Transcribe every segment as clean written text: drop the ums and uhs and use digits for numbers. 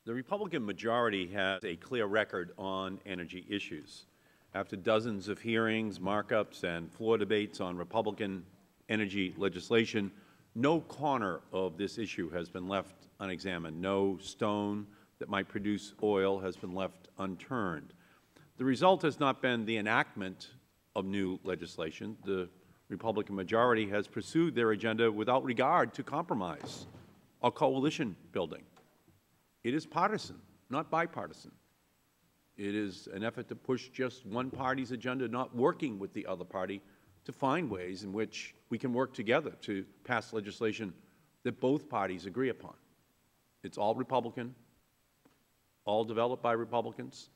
The Republican majority has a clear record on energy issues. After dozens of hearings, markups, and floor debates on Republican energy legislation, no corner of this issue has been left unexamined. No stone that might produce oil has been left unturned. The result has not been the enactment of new legislation. The Republican majority has pursued their agenda without regard to compromise or coalition building. It is partisan, not bipartisan. It is an effort to push just one party's agenda, not working with the other party to find ways in which we can work together to pass legislation that both parties agree upon. It's all Republican, all developed by Republicans,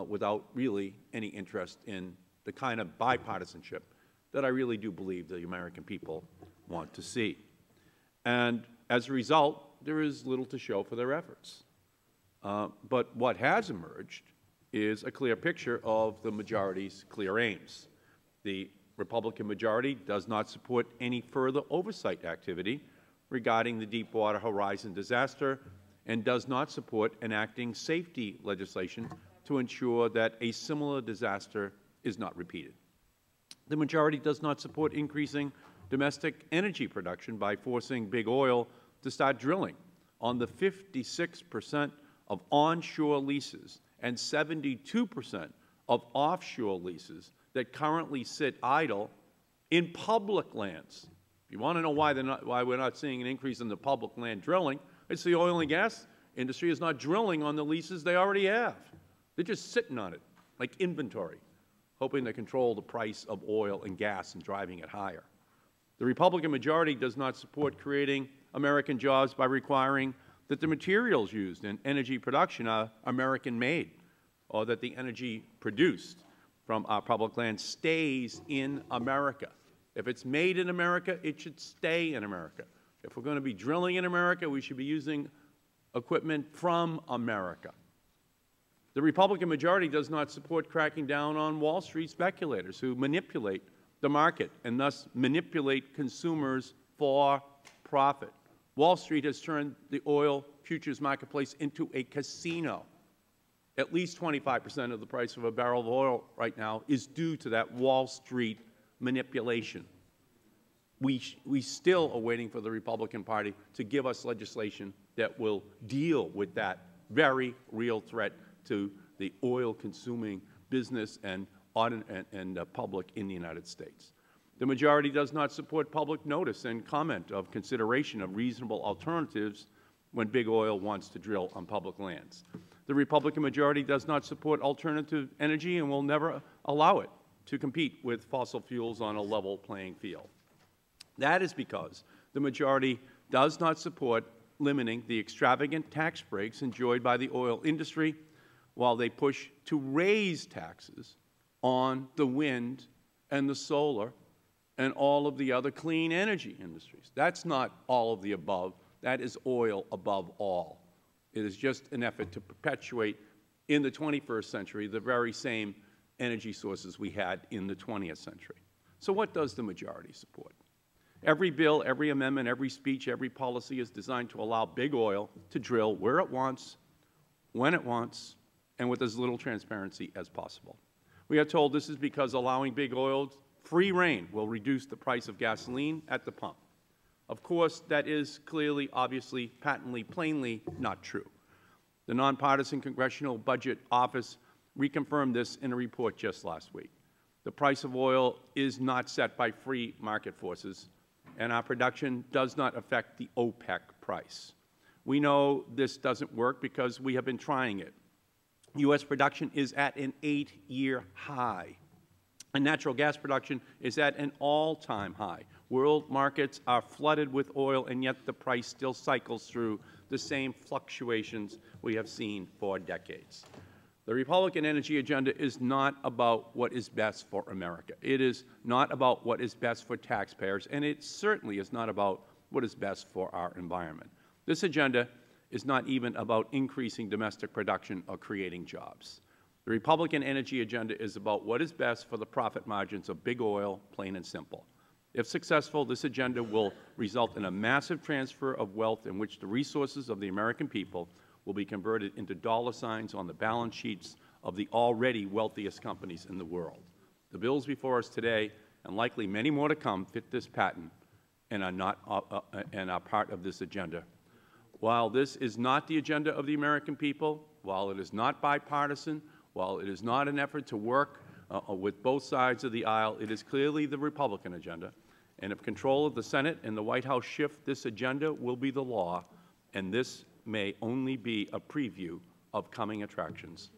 without really any interest in the kind of bipartisanship that I really do believe the American people want to see. And as a result, there is little to show for their efforts. But what has emerged is a clear picture of the majority's clear aims. The Republican majority does not support any further oversight activity regarding the Deepwater Horizon disaster and does not support enacting safety legislation to ensure that a similar disaster is not repeated. The majority does not support increasing domestic energy production by forcing big oil to start drilling on the 56% of onshore leases and 72% of offshore leases that currently sit idle in public lands. If you want to know why we're not seeing an increase in the public land drilling, it's the oil and gas industry is not drilling on the leases they already have. They're just sitting on it like inventory, hoping to control the price of oil and gas and driving it higher. The Republican majority does not support creating American jobs by requiring that the materials used in energy production are American-made, or that the energy produced from our public land stays in America. If it's made in America, it should stay in America. If we're going to be drilling in America, we should be using equipment from America. The Republican majority does not support cracking down on Wall Street speculators who manipulate the market and thus manipulate consumers for profit. Wall Street has turned the oil futures marketplace into a casino. At least 25% of the price of a barrel of oil right now is due to that Wall Street manipulation. We still are waiting for the Republican Party to give us legislation that will deal with that very real threat to the oil-consuming business and public in the United States. The majority does not support public notice and comment of consideration of reasonable alternatives when big oil wants to drill on public lands. The Republican majority does not support alternative energy and will never allow it to compete with fossil fuels on a level playing field. That is because the majority does not support limiting the extravagant tax breaks enjoyed by the oil industry while they push to raise taxes on the wind and the solar and all of the other clean energy industries. That's not all of the above. That is oil above all. It is just an effort to perpetuate in the 21st century the very same energy sources we had in the 20th century. So what does the majority support? Every bill, every amendment, every speech, every policy is designed to allow big oil to drill where it wants, when it wants, and with as little transparency as possible. We are told this is because allowing big oil free rein will reduce the price of gasoline at the pump. Of course, that is clearly, obviously, patently, plainly not true. The Nonpartisan Congressional Budget Office reconfirmed this in a report just last week. The price of oil is not set by free market forces, and our production does not affect the OPEC price. We know this doesn't work because we have been trying it. U.S. production is at an 8-year high, and natural gas production is at an all-time high. World markets are flooded with oil, and yet the price still cycles through the same fluctuations we have seen for decades. The Republican energy agenda is not about what is best for America. It is not about what is best for taxpayers, and it certainly is not about what is best for our environment. This agenda is not even about increasing domestic production or creating jobs. The Republican energy agenda is about what is best for the profit margins of big oil, plain and simple. If successful, this agenda will result in a massive transfer of wealth in which the resources of the American people will be converted into dollar signs on the balance sheets of the already wealthiest companies in the world. The bills before us today, and likely many more to come, fit this pattern and are part of this agenda. While this is not the agenda of the American people, while it is not bipartisan, while it is not an effort to work with both sides of the aisle, it is clearly the Republican agenda. And if control of the Senate and the White House shift, this agenda will be the law, and this may only be a preview of coming attractions.